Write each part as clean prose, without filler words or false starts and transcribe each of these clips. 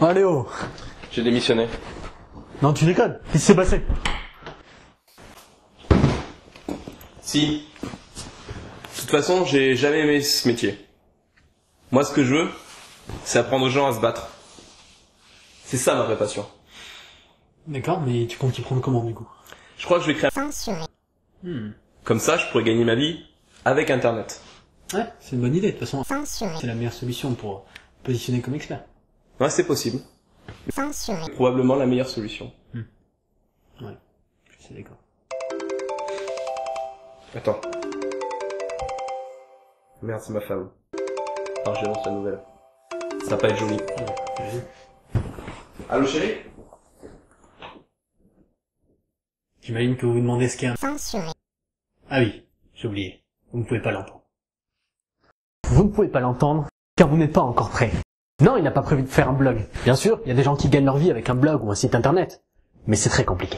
Allez oh. J'ai démissionné. Non, tu déconnes. Qu'est-ce qui s'est passé? Si. De toute façon, j'ai jamais aimé ce métier. Moi, ce que je veux, c'est apprendre aux gens à se battre. C'est ça ma vraie passion. D'accord, mais tu comptes y prendre comment du coup? Je crois que je vais créer Comme ça, je pourrais gagner ma vie avec Internet. Ouais, c'est une bonne idée. De toute façon, c'est la meilleure solution pour positionner comme expert. Ouais, c'est possible. C'est probablement la meilleure solution. Ouais, je suis d'accord. Attends. Merde, c'est ma femme. Alors, j'ai lancé la nouvelle. Ça va pas être joli. Allô, chérie? J'imagine que vous vous demandez ce qu'est un... Ah oui, j'ai oublié. Vous ne pouvez pas l'entendre. Vous ne pouvez pas l'entendre, car vous n'êtes pas encore prêt. Non, il n'a pas prévu de faire un blog. Bien sûr, il y a des gens qui gagnent leur vie avec un blog ou un site internet. Mais c'est très compliqué.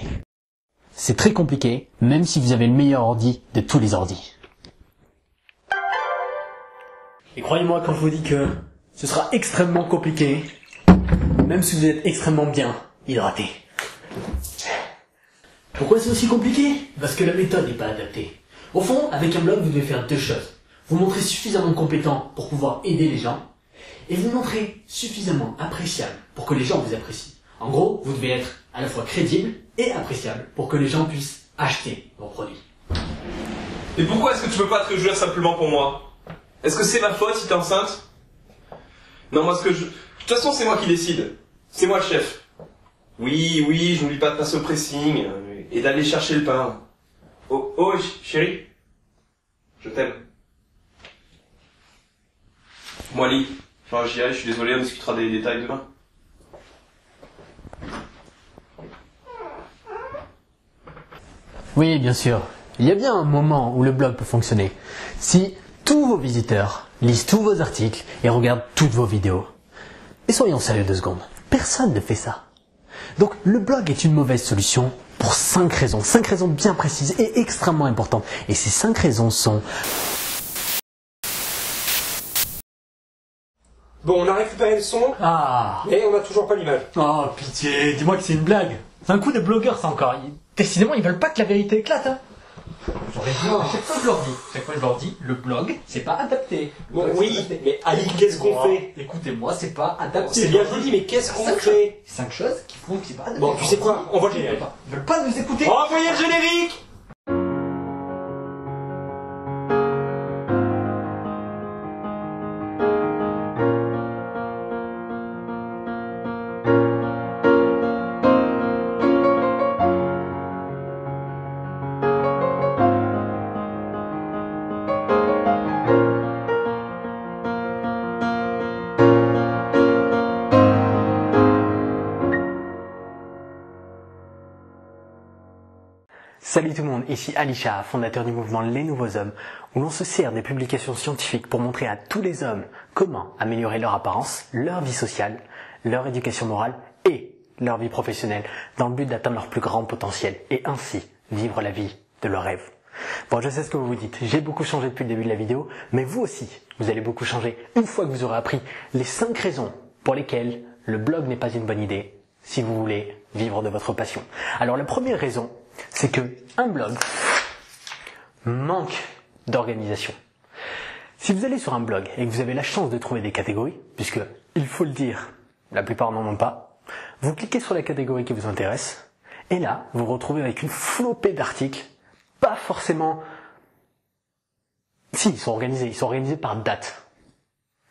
C'est très compliqué, même si vous avez le meilleur ordi de tous les ordis. Et croyez-moi quand je vous dis que ce sera extrêmement compliqué, même si vous êtes extrêmement bien hydraté. Pourquoi c'est aussi compliqué? Parce que la méthode n'est pas adaptée. Au fond, avec un blog, vous devez faire deux choses. Vous montrez suffisamment compétent pour pouvoir aider les gens, et vous montrez suffisamment appréciable pour que les gens vous apprécient. En gros, vous devez être à la fois crédible et appréciable pour que les gens puissent acheter vos produits. Et pourquoi est-ce que tu peux pas te réjouir simplement pour moi? Est-ce que c'est ma faute si t'es enceinte? Non, moi de toute façon, c'est moi qui décide. C'est moi le chef. Oui, je n'oublie pas de passer au pressing et d'aller chercher le pain. Oh, chérie. Je t'aime. Moi, Lee. Enfin, j'y vais, je suis désolé, on discutera des détails demain. Oui, bien sûr. Il y a bien un moment où le blog peut fonctionner. Si tous vos visiteurs lisent tous vos articles et regardent toutes vos vidéos. Et soyons sérieux 2 secondes. Personne ne fait ça. Donc le blog est une mauvaise solution pour 5 raisons. 5 raisons bien précises et extrêmement importantes. Et ces 5 raisons sont... Bon, on a récupéré le son, Ah. mais on n'a toujours pas l'image. Oh, pitié, dis-moi que c'est une blague. C'est un coup des blogueurs, ça encore. Décidément, ils veulent pas que la vérité éclate, hein. J'aurais dit, à chaque fois je leur dis, le blog, c'est pas adapté. Bon, oui, mais Ali, qu'est-ce qu'on fait? Écoutez-moi, c'est pas adapté. C'est bien joli, mais qu'est-ce qu'on fait? 5 choses qui font que c'est pas adapté. Bon, tu sais quoi? On voit le générique. Ils veulent pas nous écouter. Envoyez le générique! Salut tout le monde, ici Alisha, fondateur du mouvement Les Nouveaux Hommes, où l'on se sert des publications scientifiques pour montrer à tous les hommes comment améliorer leur apparence, leur vie sociale, leur éducation morale et leur vie professionnelle, dans le but d'atteindre leur plus grand potentiel et ainsi vivre la vie de leurs rêves. Bon, je sais ce que vous vous dites, j'ai beaucoup changé depuis le début de la vidéo, mais vous aussi, vous allez beaucoup changer une fois que vous aurez appris les 5 raisons pour lesquelles le blog n'est pas une bonne idée si vous voulez vivre de votre passion. Alors la première raison, c'est que un blog manque d'organisation. Si vous allez sur un blog et que vous avez la chance de trouver des catégories, puisque, il faut le dire, la plupart n'en ont pas, vous cliquez sur la catégorie qui vous intéresse, et là, vous vous retrouvez avec une flopée d'articles, pas forcément... Si, ils sont organisés par date.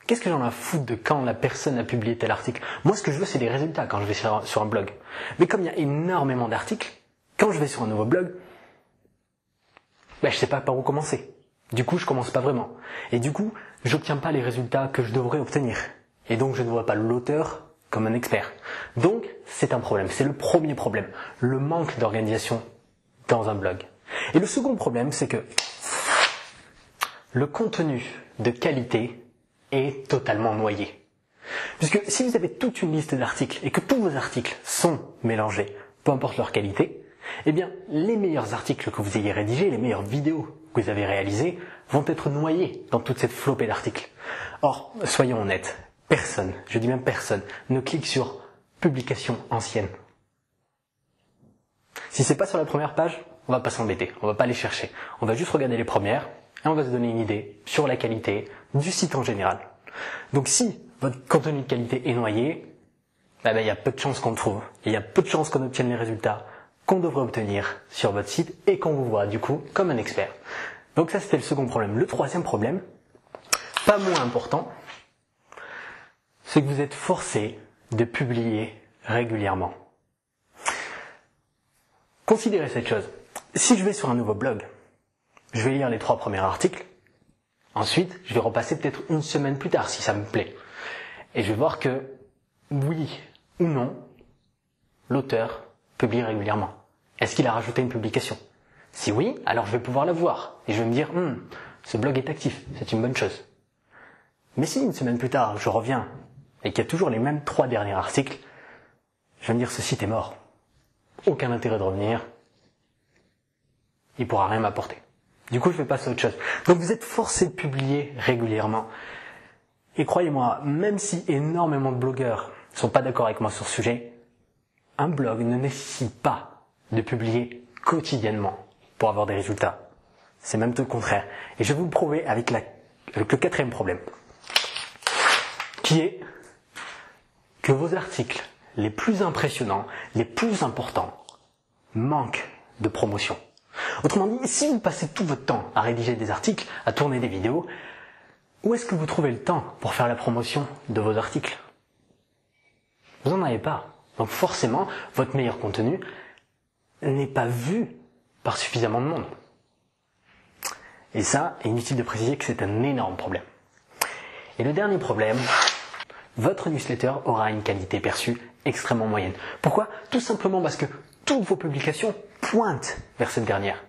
Qu'est-ce que j'en ai à foutre de quand la personne a publié tel article? Moi, ce que je veux, c'est des résultats quand je vais sur un blog. Mais comme il y a énormément d'articles, quand je vais sur un nouveau blog, je sais pas par où commencer. Du coup, je commence pas vraiment. Et du coup, j'obtiens pas les résultats que je devrais obtenir. Et donc, je ne vois pas l'auteur comme un expert. Donc, c'est un problème. C'est le premier problème. Le manque d'organisation dans un blog. Et le second problème, c'est que le contenu de qualité est totalement noyé. Puisque si vous avez toute une liste d'articles et que tous vos articles sont mélangés, peu importe leur qualité, eh bien, les meilleurs articles que vous ayez rédigés, les meilleures vidéos que vous avez réalisées, vont être noyés dans toute cette flopée d'articles. Or, soyons honnêtes, personne, je dis même personne, ne clique sur publication ancienne. Si c'est pas sur la première page, on va pas s'embêter, on va pas les chercher. On va juste regarder les premières et on va se donner une idée sur la qualité du site en général. Donc si votre contenu de qualité est noyé, il y a peu de chances qu'on le trouve. Il y a peu de chances qu'on obtienne les résultats qu'on devrait obtenir sur votre site et qu'on vous voit du coup comme un expert. Donc ça c'était le second problème. Le troisième problème, pas moins important, c'est que vous êtes forcé de publier régulièrement. Considérez cette chose. Si je vais sur un nouveau blog, je vais lire les 3 premiers articles. Ensuite, je vais repasser peut-être une semaine plus tard si ça me plaît. Et je vais voir que, oui ou non, l'auteur publie régulièrement. Est-ce qu'il a rajouté une publication? Si oui, alors je vais pouvoir la voir. Et je vais me dire, ce blog est actif, c'est une bonne chose. Mais si une semaine plus tard, je reviens et qu'il y a toujours les mêmes 3 derniers articles, je vais me dire, ce site est mort. Aucun intérêt de revenir. Il pourra rien m'apporter. Du coup, je vais passer à autre chose. Donc vous êtes forcé de publier régulièrement. Et croyez-moi, même si énormément de blogueurs ne sont pas d'accord avec moi sur ce sujet, un blog ne nécessite pas de publier quotidiennement pour avoir des résultats. C'est même tout le contraire. Et je vais vous le prouver avec le 4e problème, qui est que vos articles les plus impressionnants, les plus importants, manquent de promotion. Autrement dit, si vous passez tout votre temps à rédiger des articles, à tourner des vidéos, où est-ce que vous trouvez le temps pour faire la promotion de vos articles? Vous n'en avez pas. Donc forcément, votre meilleur contenu n'est pas vu par suffisamment de monde. Et ça, inutile de préciser que c'est un énorme problème. Et le dernier problème, votre newsletter aura une qualité perçue extrêmement moyenne. Pourquoi? Tout simplement parce que toutes vos publications pointent vers cette dernière.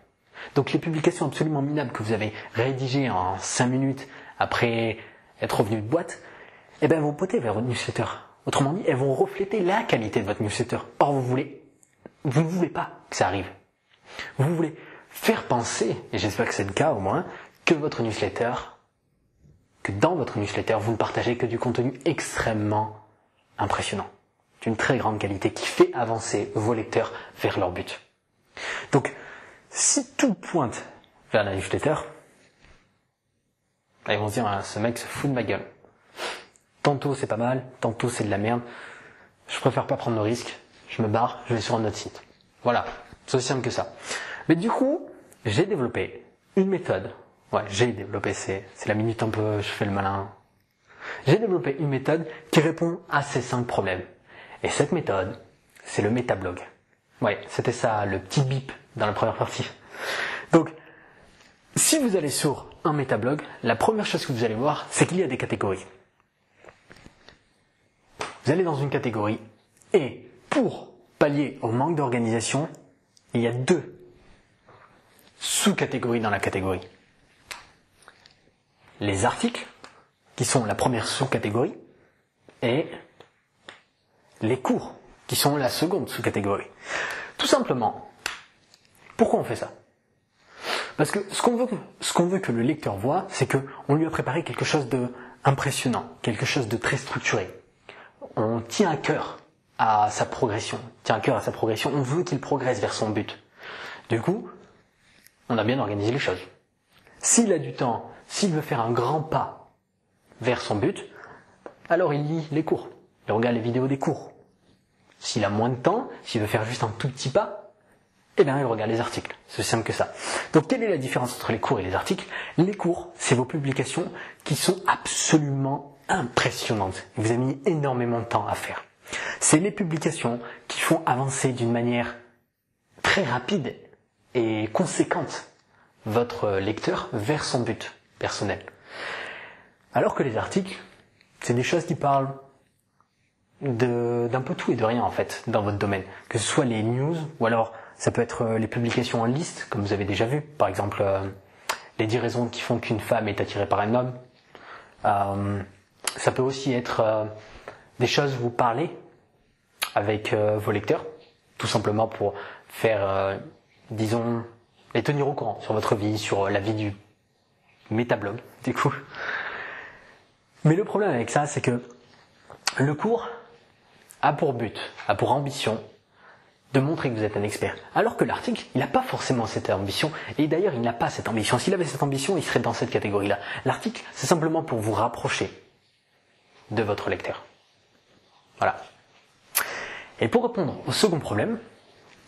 Donc les publications absolument minables que vous avez rédigées en 5 minutes après être revenu de boîte, vont poter vers votre newsletter. Autrement dit, elles vont refléter la qualité de votre newsletter. Or, vous ne voulez pas que ça arrive. Vous voulez faire penser, et j'espère que c'est le cas au moins, que dans votre newsletter, vous ne partagez que du contenu extrêmement impressionnant, d'une très grande qualité qui fait avancer vos lecteurs vers leur but. Donc, si tout pointe vers la newsletter, ils vont se dire, ce mec se fout de ma gueule. Tantôt c'est pas mal, tantôt c'est de la merde. Je préfère pas prendre le risque, je me barre, je vais sur un autre site. Voilà, c'est aussi simple que ça. Mais du coup, j'ai développé une méthode. Ouais, c'est la minute un peu, je fais le malin. J'ai développé une méthode qui répond à ces 5 problèmes. Et cette méthode, c'est le métablog. Ouais, c'était ça, le petit bip dans la première partie. Donc, si vous allez sur un métablog, la première chose que vous allez voir, c'est qu'il y a des catégories. Vous allez dans une catégorie et pour pallier au manque d'organisation, il y a 2 sous-catégories dans la catégorie. Les articles, qui sont la première sous-catégorie, et les cours, qui sont la seconde sous-catégorie. Tout simplement, pourquoi on fait ça? Parce que ce qu'on veut que le lecteur voit, c'est qu'on lui a préparé quelque chose d'impressionnant, quelque chose de très structuré. On tient à cœur à sa progression. On veut qu'il progresse vers son but. Du coup, on a bien organisé les choses. S'il a du temps, s'il veut faire un grand pas vers son but, alors il lit les cours. Il regarde les vidéos des cours. S'il a moins de temps, s'il veut faire juste un tout petit pas, il regarde les articles. C'est aussi simple que ça. Donc, quelle est la différence entre les cours et les articles? Les cours, c'est vos publications qui sont absolument impressionnantes. Vous avez mis énormément de temps à faire. C'est les publications qui font avancer d'une manière très rapide et conséquente votre lecteur vers son but personnel. Alors que les articles, c'est des choses qui parlent d'un peu tout et de rien en fait dans votre domaine. Que ce soit les news ou alors ça peut être les publications en liste comme vous avez déjà vu. Par exemple, les 10 raisons qui font qu'une femme est attirée par un homme. Ça peut aussi être des choses vous parlez avec vos lecteurs, tout simplement pour faire, disons, les tenir au courant sur votre vie, sur la vie du métablog, du coup. Mais le problème avec ça, c'est que Le cours a pour but, a pour ambition de montrer que vous êtes un expert. Alors que l'article, il n'a pas forcément cette ambition, et d'ailleurs il n'a pas cette ambition. S'il avait cette ambition, il serait dans cette catégorie-là. L'article, c'est simplement pour vous rapprocher de votre lecteur. Voilà. Et pour répondre au second problème,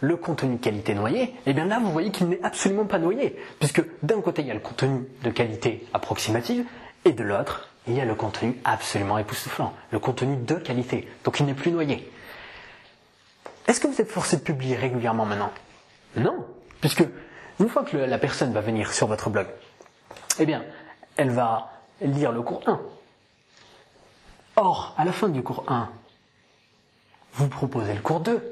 le contenu qualité noyé, eh bien là vous voyez qu'il n'est absolument pas noyé, puisque d'un côté il y a le contenu de qualité approximative, et de l'autre il y a le contenu absolument époustouflant, le contenu de qualité, donc il n'est plus noyé. Est-ce que vous êtes forcé de publier régulièrement maintenant? Non, puisque une fois que la personne va venir sur votre blog, eh bien elle va lire le cours 1. Or, à la fin du cours 1, vous proposez le cours 2.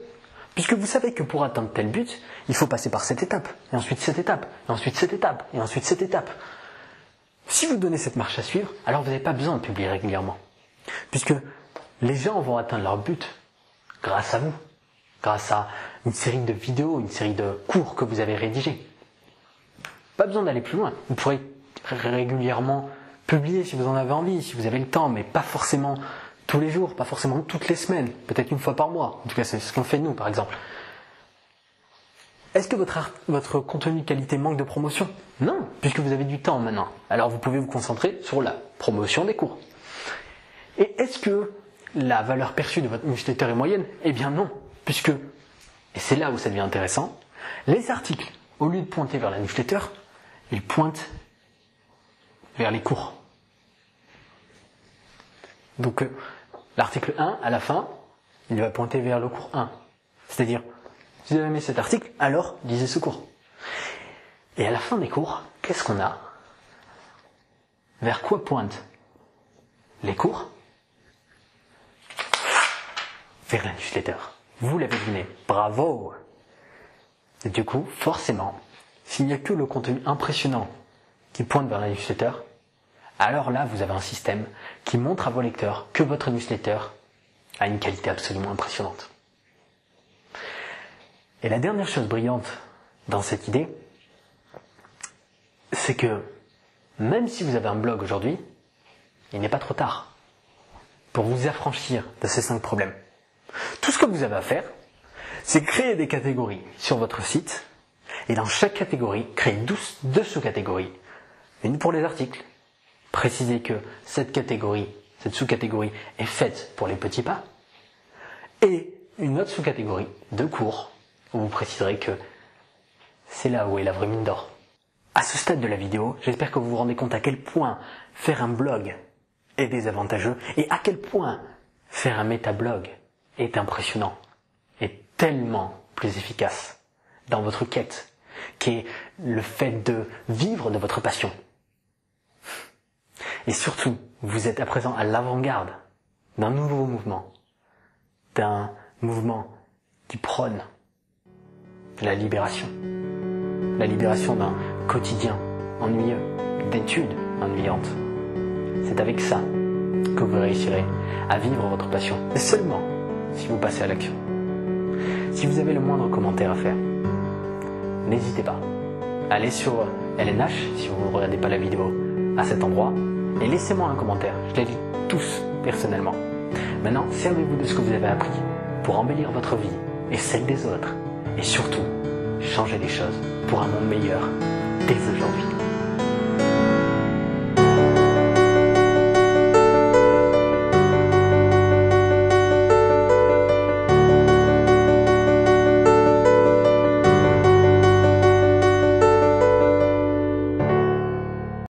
Puisque vous savez que pour atteindre tel but, il faut passer par cette étape, et ensuite cette étape, et ensuite cette étape, et ensuite cette étape. Si vous donnez cette marche à suivre, alors vous n'avez pas besoin de publier régulièrement. Puisque les gens vont atteindre leur but grâce à vous, grâce à une série de vidéos, une série de cours que vous avez rédigés. Pas besoin d'aller plus loin. Vous pourrez régulièrement publier si vous en avez envie, si vous avez le temps, mais pas forcément tous les jours, pas forcément toutes les semaines, peut-être une fois par mois. En tout cas, c'est ce qu'on fait nous, par exemple. Est-ce que votre contenu de qualité manque de promotion? Non, puisque vous avez du temps maintenant. Alors vous pouvez vous concentrer sur la promotion des cours. Et est-ce que la valeur perçue de votre newsletter est moyenne? Eh bien non, puisque, et c'est là où ça devient intéressant, les articles, au lieu de pointer vers la newsletter, ils pointent vers les cours. Donc l'article 1, à la fin, il va pointer vers le cours 1. C'est-à-dire, si vous avez aimé cet article, alors lisez ce cours. Et à la fin des cours, qu'est-ce qu'on a? Vers quoi pointent les cours? Vers la newsletter. Vous l'avez deviné. Bravo! Et du coup, forcément, s'il n'y a que le contenu impressionnant qui pointe vers la newsletter, alors là, vous avez un système qui montre à vos lecteurs que votre newsletter a une qualité absolument impressionnante. Et la dernière chose brillante dans cette idée, c'est que même si vous avez un blog aujourd'hui, il n'est pas trop tard pour vous affranchir de ces 5 problèmes. Tout ce que vous avez à faire, c'est créer des catégories sur votre site, et dans chaque catégorie, créer 2 sous-catégories. Une pour les articles, préciser que cette sous-catégorie est faite pour les petits pas, et une autre sous-catégorie de cours, où vous préciserez que c'est là où est la vraie mine d'or. À ce stade de la vidéo, j'espère que vous vous rendez compte à quel point faire un blog est désavantageux, et à quel point faire un métablog est impressionnant, et tellement plus efficace dans votre quête, qui est le fait de vivre de votre passion. Et surtout, vous êtes à présent à l'avant-garde d'un nouveau mouvement, d'un mouvement qui prône la libération d'un quotidien ennuyeux, d'études ennuyantes. C'est avec ça que vous réussirez à vivre votre passion, et seulement si vous passez à l'action. Si vous avez le moindre commentaire à faire, n'hésitez pas. Allez sur LNH, si vous ne regardez pas la vidéo à cet endroit, et laissez-moi un commentaire. Je les lis tous personnellement. Maintenant, servez-vous de ce que vous avez appris pour embellir votre vie et celle des autres. Et surtout, changez les choses pour un monde meilleur dès aujourd'hui.